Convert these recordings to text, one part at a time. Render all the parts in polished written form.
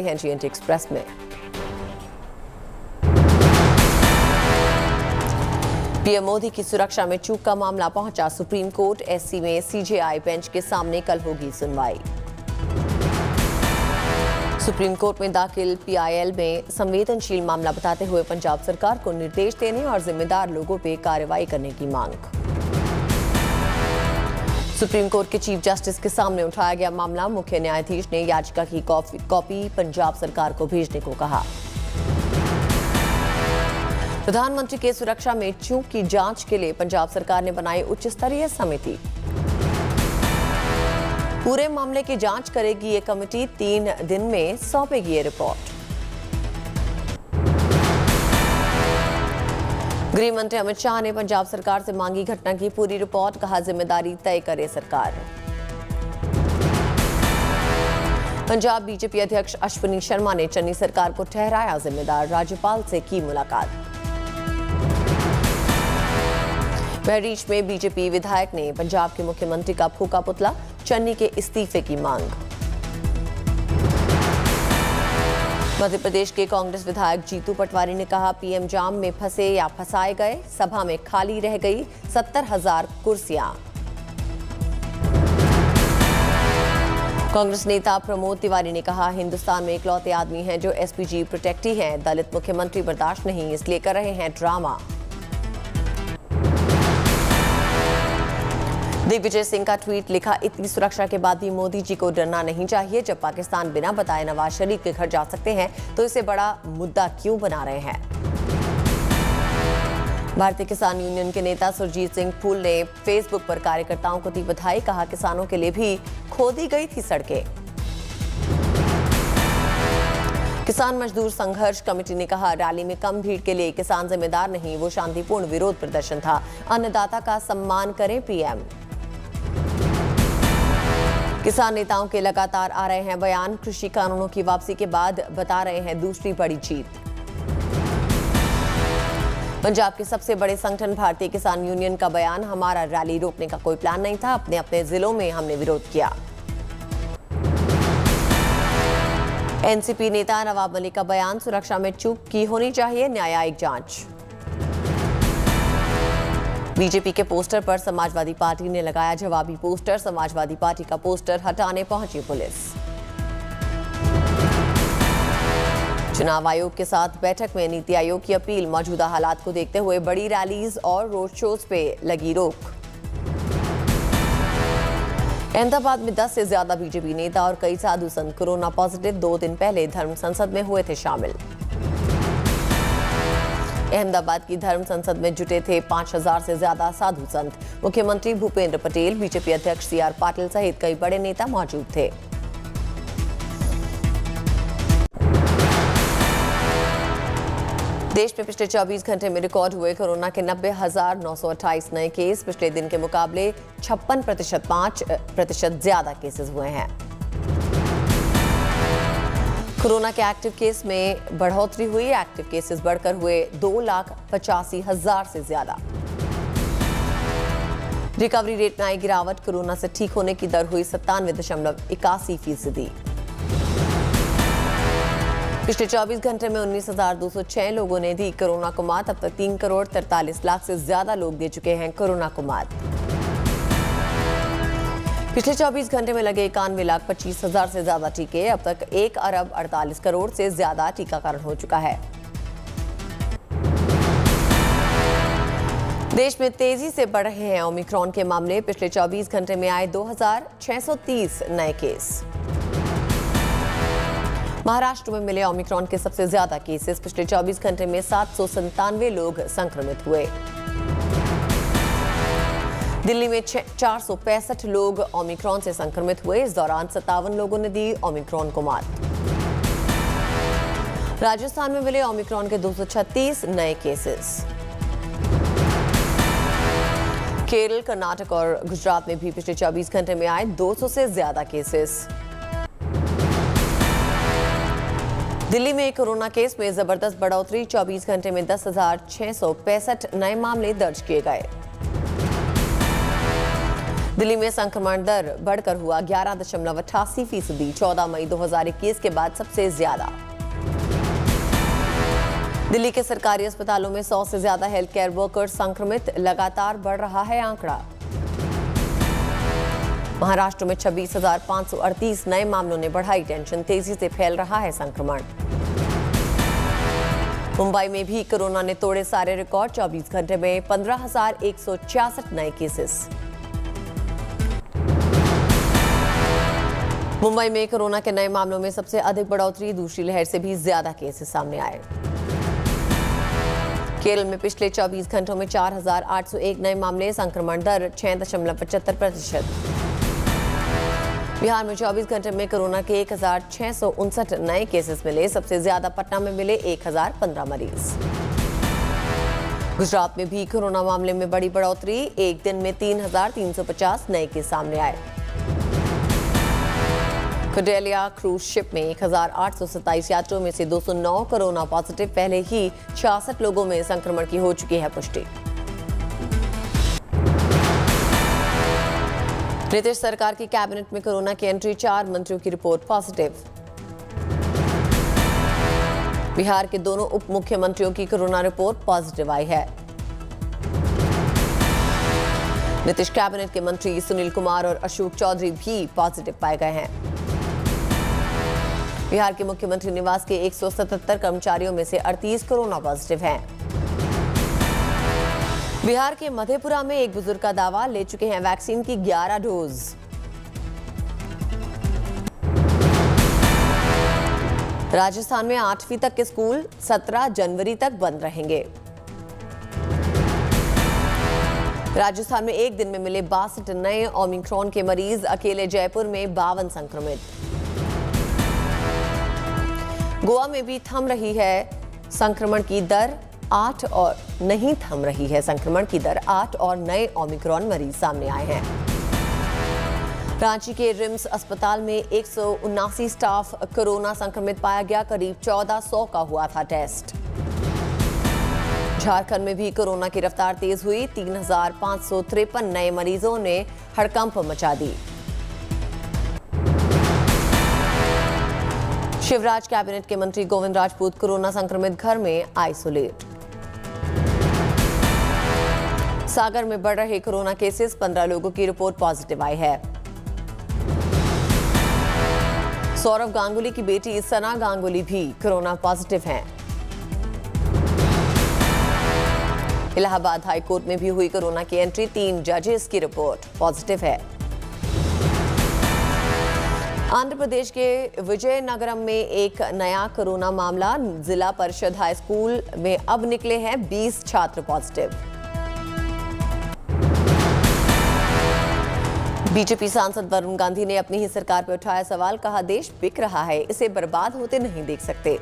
हैं GNT express में। PM Modi की सुरक्षा में चूक का मामला पहुंचा सुप्रीम कोर्ट। एससी में सीजेआई बेंच के सामने कल होगी सुनवाई। सुप्रीम कोर्ट में दाखिल पीआईएल में संवेदनशील मामला बताते हुए पंजाब सरकार को निर्देश देने और जिम्मेदार लोगों पर कार्रवाई करने की मांग। सुप्रीम कोर्ट के चीफ जस्टिस के सामने उठाया गया मामला। मुख्य न्यायाधीश ने याचिका की कॉपी पंजाब सरकार को भेजने को कहा। प्रधानमंत्री के सुरक्षा में चूक की जांच के लिए पंजाब सरकार ने बनाई उच्च स्तरीय समिति। पूरे मामले की जांच करेगी ये कमेटी। 3 दिन में सौंपेगी ये रिपोर्ट। गृह मंत्री अमित शाह ने पंजाब सरकार से मांगी घटना की पूरी रिपोर्ट। कहा जिम्मेदारी तय करे सरकार। पंजाब बीजेपी अध्यक्ष अश्विनी शर्मा ने चन्नी सरकार को ठहराया जिम्मेदार। राज्यपाल से की मुलाकात। बहरीच में बीजेपी विधायक ने पंजाब के मुख्यमंत्री का फूका पुतला। चन्नी के इस्तीफे की मांग। मध्य प्रदेश के कांग्रेस विधायक जीतू पटवारी ने कहा पीएम जाम में फंसे या फंसाए गए। सभा में खाली रह गई 70,000 कुर्सियां। कांग्रेस नेता प्रमोद तिवारी ने कहा हिंदुस्तान में इकलौते आदमी हैं जो एसपीजी प्रोटेक्टी हैं। दलित मुख्यमंत्री बर्दाश्त नहीं, इसलिए कर रहे हैं ड्रामा। दिग्विजय सिंह का ट्वीट लिखा इतनी सुरक्षा के बाद भी मोदी जी को डरना नहीं चाहिए। जब पाकिस्तान बिना बताए नवाज शरीफ के घर जा सकते हैं तो इसे बड़ा मुद्दा क्यों बना रहे हैं। भारतीय किसान यूनियन के नेता सुरजीत सिंह फूल ने फेसबुक पर कार्यकर्ताओं को दी बधाई। कहा किसानों के लिए भी खोदी गई थी सड़कें। किसान मजदूर संघर्ष कमेटी ने कहा रैली में कम भीड़ के लिए किसान जिम्मेदार नहीं, वो शांतिपूर्ण विरोध प्रदर्शन था। अन्नदाता का सम्मान करें पीएम। किसान नेताओं के लगातार आ रहे हैं बयान। कृषि कानूनों की वापसी के बाद बता रहे हैं दूसरी बड़ी जीत। पंजाब के सबसे बड़े संगठन भारतीय किसान यूनियन का बयान। हमारा रैली रोकने का कोई प्लान नहीं था, अपने अपने जिलों में हमने विरोध किया। एनसीपी नेता नवाब मलिक का बयान। सुरक्षा में चूक की होनी चाहिए, न्यायिक जांच। बीजेपी के पोस्टर पर समाजवादी पार्टी ने लगाया जवाबी पोस्टर। समाजवादी पार्टी का पोस्टर हटाने पहुंची पुलिस। चुनाव आयोग के साथ बैठक में नीति आयोग की अपील। मौजूदा हालात को देखते हुए बड़ी रैलीज और रोड शोज पे लगी रोक। अहमदाबाद में 10 से ज्यादा बीजेपी नेता और कई साधु संत कोरोना पॉजिटिव। 2 दिन पहले धर्म संसद में हुए थे शामिल। अहमदाबाद की धर्म संसद में जुटे थे 5,000 से ज्यादा साधु संत। मुख्यमंत्री भूपेंद्र पटेल, बीजेपी अध्यक्ष CR पाटिल सहित कई बड़े नेता मौजूद थे। देश में पिछले 24 घंटे में रिकॉर्ड हुए कोरोना के 90,928 नए केस। पिछले दिन के मुकाबले 56%, 5% ज्यादा केसेस हुए हैं। कोरोना के एक्टिव केस में बढ़ोतरी हुई। एक्टिव केसेस बढ़कर हुए 2,85,000 से ज्यादा। रिकवरी रेट में आई गिरावट। कोरोना से ठीक होने की दर हुई 97.81%। पिछले 24 घंटे में 19,206 लोगों ने दी कोरोना को मात। अब तक 3,43,00,000 से ज्यादा लोग दे चुके हैं कोरोना को मात। पिछले 24 घंटे में लगे 91,25,000 से ज्यादा टीके। अब तक 1,48 करोड़ से ज्यादा टीकाकरण हो चुका है। देश में तेजी से बढ़ रहे हैं ओमिक्रॉन के मामले। पिछले 24 घंटे में आए 2,630 नए केस। महाराष्ट्र में मिले ओमिक्रॉन के सबसे ज्यादा केसेस। पिछले 24 घंटे में 797 लोग संक्रमित हुए। दिल्ली में 465 लोग ओमिक्रॉन से संक्रमित हुए। इस दौरान 57 लोगों ने दी ओमिक्रॉन को मात। राजस्थान में मिले ओमिक्रॉन के 236 नए केसेस। केरल, कर्नाटक और गुजरात में भी पिछले 24 घंटे में आए 200 से ज्यादा केसेस। दिल्ली में कोरोना केस में जबरदस्त बढ़ोतरी। 24 घंटे में 10,665 नए मामले दर्ज किए गए। दिल्ली में संक्रमण दर बढ़कर हुआ 11.88%, 14 मई 2021 के बाद सबसे ज्यादा। दिल्ली के सरकारी अस्पतालों में 100 से ज्यादा हेल्थ केयर वर्कर्स संक्रमित, लगातार बढ़ रहा है आंकड़ा। महाराष्ट्र में 26,538 नए मामलों ने बढ़ाई टेंशन, तेजी से फैल रहा है संक्रमण। मुंबई में भी कोरोना ने तोड़े सारे रिकॉर्ड, 24 घंटे में 15,166 नए केसेस। मुंबई में कोरोना के नए मामलों में सबसे अधिक बढ़ोतरी, दूसरी लहर से भी ज्यादा केसेस सामने आए। केरल में पिछले 24 घंटों में 4,801 नए मामले, संक्रमण दर 6.75%। बिहार में 24 घंटे में कोरोना के 1,659 नए केसेस मिले, सबसे ज्यादा पटना में मिले 1,015 मरीज। गुजरात में भी कोरोना मामले में बड़ी बढ़ोतरी, एक दिन में 3,350 नए केस सामने आए। कुडेलिया क्रूज शिप में 1,827 यात्रियों में से 209 कोरोना पॉजिटिव, पहले ही 66 लोगों में संक्रमण की हो चुकी है पुष्टि। नीतीश सरकार की कैबिनेट में कोरोना की एंट्री, 4 मंत्रियों की रिपोर्ट पॉजिटिव। बिहार के दोनों उप मुख्यमंत्रियों की कोरोना रिपोर्ट पॉजिटिव आई है। नीतीश कैबिनेट के मंत्री सुनील कुमार और अशोक चौधरी भी पॉजिटिव पाए गए हैं। बिहार के मुख्यमंत्री निवास के 177 कर्मचारियों में से 38 कोरोना पॉजिटिव हैं। बिहार के मधेपुरा में एक बुजुर्ग का दावा, ले चुके हैं वैक्सीन की 11 डोज। राजस्थान में 8वीं तक के स्कूल 17 जनवरी तक बंद रहेंगे। राजस्थान में एक दिन में मिले 62 नए ओमिक्रॉन के मरीज, अकेले जयपुर में 52 संक्रमित। गोवा में भी थम रही है संक्रमण की दर, 8 और नहीं थम रही है संक्रमण की दर, 8 और नए ओमिक्रॉन मरीज सामने आए हैं। रांची के रिम्स अस्पताल में 179 स्टाफ कोरोना संक्रमित पाया गया, करीब 1400 का हुआ था टेस्ट। झारखंड में भी कोरोना की रफ्तार तेज हुई, 3,553 नए मरीजों ने हड़कंप मचा दी। शिवराज कैबिनेट के मंत्री गोविंद राजपूत कोरोना संक्रमित, घर में आइसोलेट। सागर में बढ़ रहे कोरोना केसेस, 15 लोगों की रिपोर्ट पॉजिटिव आई है। सौरव गांगुली की बेटी सना गांगुली भी कोरोना पॉजिटिव हैं। इलाहाबाद हाई कोर्ट में भी हुई कोरोना की एंट्री, 3 जजेस की रिपोर्ट पॉजिटिव है। आंध्र प्रदेश के विजयनगरम में एक नया कोरोना मामला, जिला परिषद हाई स्कूल में अब निकले हैं 20 छात्र पॉजिटिव। बीजेपी सांसद वरुण गांधी ने अपनी ही सरकार पर उठाया सवाल, कहा देश बिक रहा है, इसे बर्बाद होते नहीं देख सकते।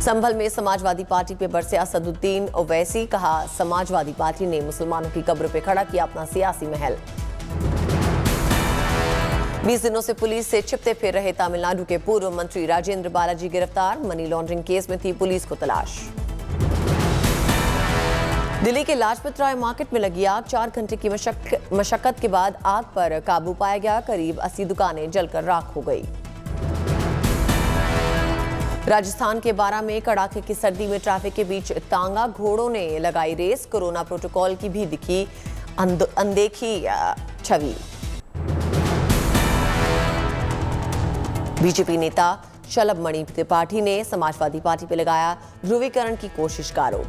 संभल में समाजवादी पार्टी पे बरसे असदुद्दीन ओवैसी, कहा समाजवादी पार्टी ने मुसलमानों की कब्र पे खड़ा किया अपना सियासी महल। 20 दिनों से पुलिस से छिपते फिर रहे तमिलनाडु के पूर्व मंत्री राजेंद्र बालाजी गिरफ्तार, मनी लॉन्ड्रिंग केस में थी पुलिस को तलाश। दिल्ली के लाजपत राय मार्केट में लगी आग, 4 घंटे की मशक्कत के बाद आग पर काबू पाया गया, करीब 80 दुकानें जलकर राख हो गई। राजस्थान के बारां में कड़ाके की सर्दी में ट्रैफिक के बीच तांगा घोड़ों ने लगाई रेस, कोरोना प्रोटोकॉल की भी दिखी अनदेखी छवि। बीजेपी नेता शलभ मणि त्रिपाठी ने समाजवादी पार्टी पर लगाया ध्रुवीकरण की कोशिश का आरोप।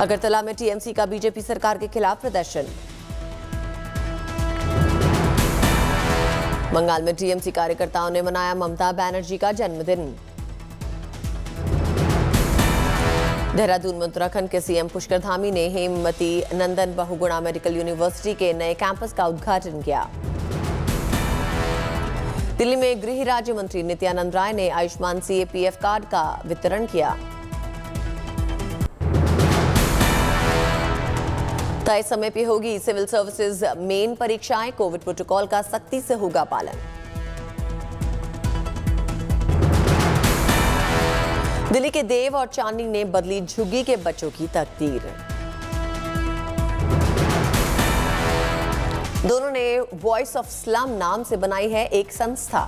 अगरतला में टीएमसी का बीजेपी सरकार के खिलाफ प्रदर्शन। बंगाल में टीएमसी कार्यकर्ताओं ने मनाया ममता बनर्जी का जन्मदिन। देहरादून में उत्तराखंड के सीएम पुष्कर धामी ने हेमवती नंदन बहुगुणा मेडिकल यूनिवर्सिटी के नए कैंपस का उद्घाटन किया। दिल्ली में गृह राज्य मंत्री नित्यानंद राय ने आयुष्मान सीएपीएफ कार्ड का वितरण किया। तय समय पे होगी सिविल सर्विसेज मेन परीक्षाएं, कोविड प्रोटोकॉल का सख्ती से होगा पालन। दिल्ली के देव और चांदनी ने बदली झुग्गी के बच्चों की तकदीर। दोनों ने वॉइस ऑफ स्लम नाम से बनाई है एक संस्था।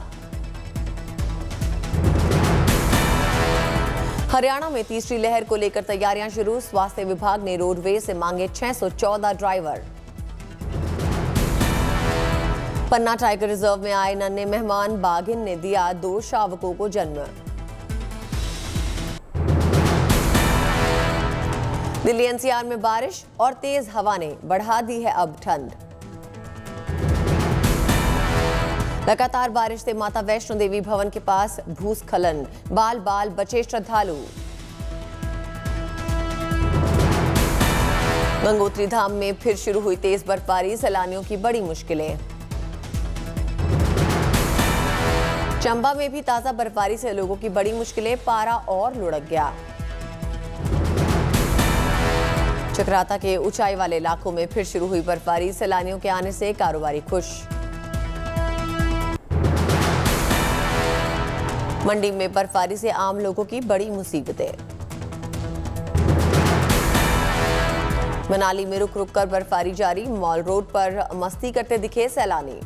हरियाणा में तीसरी लहर को लेकर तैयारियां शुरू। स्वास्थ्य विभाग ने रोडवेज से मांगे 614 ड्राइवर। पन्ना टाइगर रिजर्व में आए नन्हे मेहमान बाघिन ने दिया 2 शावकों को जन्म। दिल्ली एनसीआर में बारिश और तेज हवा ने बढ़ा दी है अब ठंड। लगातार बारिश से माता वैष्णो देवी भवन के पास भूस्खलन, बाल बाल बचे श्रद्धालु। गंगोत्री धाम में फिर शुरू हुई तेज बर्फबारी, सैलानियों की बड़ी मुश्किलें। चंबा में भी ताजा बर्फबारी से लोगों की बड़ी मुश्किलें, पारा और लुढ़क गया। चक्राता के ऊंचाई वाले इलाकों में फिर शुरू हुई बर्फबारी, सैलानियों के आने से कारोबारी खुश। मंडी में बर्फबारी से आम लोगों की बड़ी मुसीबतें। मनाली में रुक रुक कर बर्फबारी जारी, मॉल रोड पर मस्ती करते दिखे सैलानी।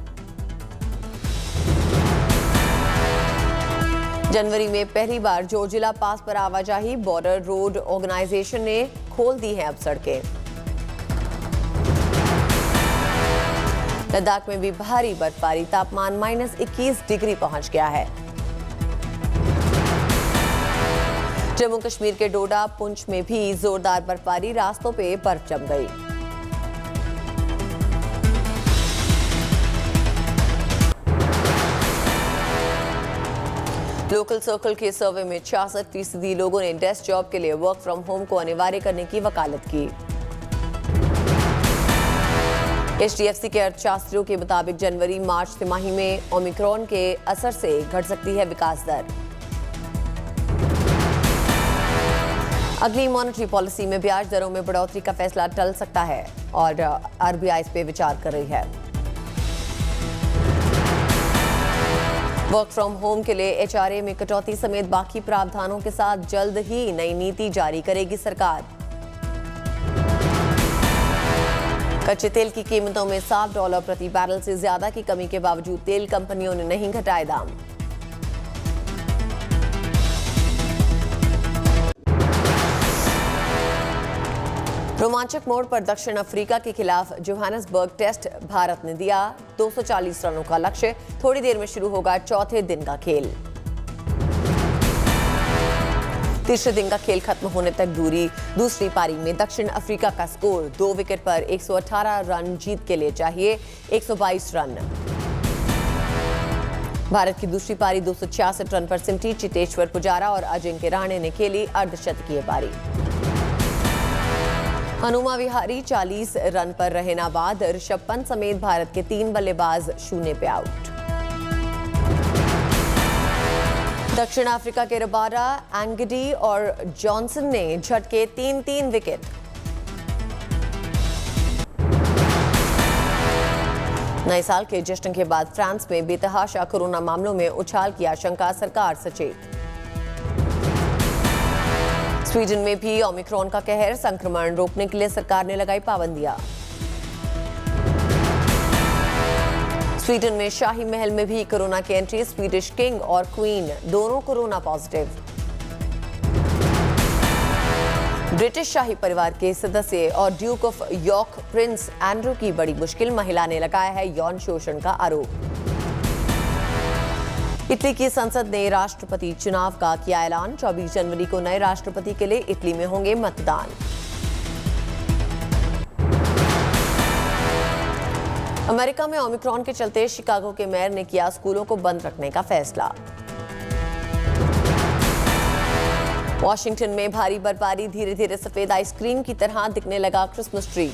जनवरी में पहली बार जोजिला पास पर आवाजाही, बॉर्डर रोड ऑर्गेनाइजेशन ने खोल दी है अब सड़कें। लद्दाख में भी भारी बर्फबारी, तापमान -21 डिग्री पहुंच गया है। जम्मू कश्मीर के डोडा, पुंछ में भी जोरदार बर्फबारी, रास्तों पे बर्फ जम गई। लोकल सर्कल के सर्वे में 66% लोगों ने डेस्क जॉब के लिए वर्क फ्रॉम होम को अनिवार्य करने की वकालत की। HDFC के अर्थशास्त्रियों के मुताबिक जनवरी मार्च तिमाही में ओमिक्रॉन के असर से घट सकती है विकास दर। अगली मॉनेटरी पॉलिसी में ब्याज दरों में बढ़ोतरी का फैसला टल सकता है और RBI इस पे विचार कर रही है। वर्क फ्रॉम होम के लिए HRA में कटौती समेत बाकी प्रावधानों के साथ जल्द ही नई नीति जारी करेगी सरकार। कच्चे तेल की कीमतों में $7 प्रति बैरल से ज्यादा की कमी के बावजूद तेल कंपनियों ने नहीं घटाए दाम। रोमांचक मोड़ पर दक्षिण अफ्रीका के खिलाफ जोहानिसबर्ग टेस्ट, भारत ने दिया 240 रनों का लक्ष्य। थोड़ी देर में शुरू होगा चौथे दिन का खेल। तीसरे दिन का खेल खत्म होने तक दूरी। दूसरी पारी में दक्षिण अफ्रीका का स्कोर 2 विकेट पर 118 रन, जीत के लिए चाहिए 122 रन। भारत की दूसरी पारी 266 रन पर सिमटी। चेतेश्वर पुजारा और अजिंक्य रहाणे ने खेली अर्धशतकीय पारी। हनुमा विहारी 40 रन पर रहे नाबाद। ऋषभ पंत समेत भारत के 3 बल्लेबाज 0 पे आउट। दक्षिण अफ्रीका के रबाडा, एंगडी और जॉनसन ने झटके 3-3 विकेट। नए साल के जश्न के बाद फ्रांस में बेतहाशा कोरोना मामलों में उछाल की आशंका, सरकार सचेत। स्वीडन में भी ओमिक्रॉन का कहर, संक्रमण रोकने के लिए सरकार ने लगाई पाबंदियां। स्वीडन में शाही महल में भी कोरोना की एंट्री, स्वीडिश किंग और क्वीन दोनों कोरोना पॉजिटिव। ब्रिटिश शाही परिवार के सदस्य और Duke of York Prince Andrew की बड़ी मुश्किल, महिला ने लगाया है यौन शोषण का आरोप। इटली की संसद ने राष्ट्रपति चुनाव का किया ऐलान। 24 जनवरी को नए राष्ट्रपति के लिए इटली में होंगे मतदान। अमेरिका में ओमिक्रॉन के चलते शिकागो के मेयर ने किया स्कूलों को बंद रखने का फैसला। वॉशिंगटन में भारी बर्फबारी, धीरे धीरे सफेद आइसक्रीम की तरह दिखने लगा क्रिसमस ट्री।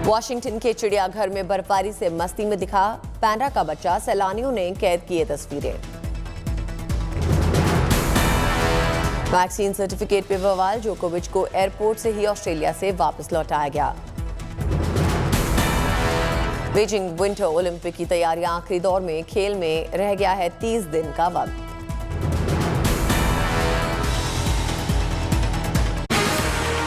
वॉशिंगटन के चिड़ियाघर में बर्फबारी से मस्ती में दिखा पैंडा का बच्चा, सैलानियों ने कैद किए तस्वीरें। वैक्सीन सर्टिफिकेट पे बवाल, जोकोविच को एयरपोर्ट से ही ऑस्ट्रेलिया से वापस लौटाया गया। बीजिंग विंटर ओलंपिक की तैयारियां आखिरी दौर में, खेल में रह गया है 30 दिन का वक्त।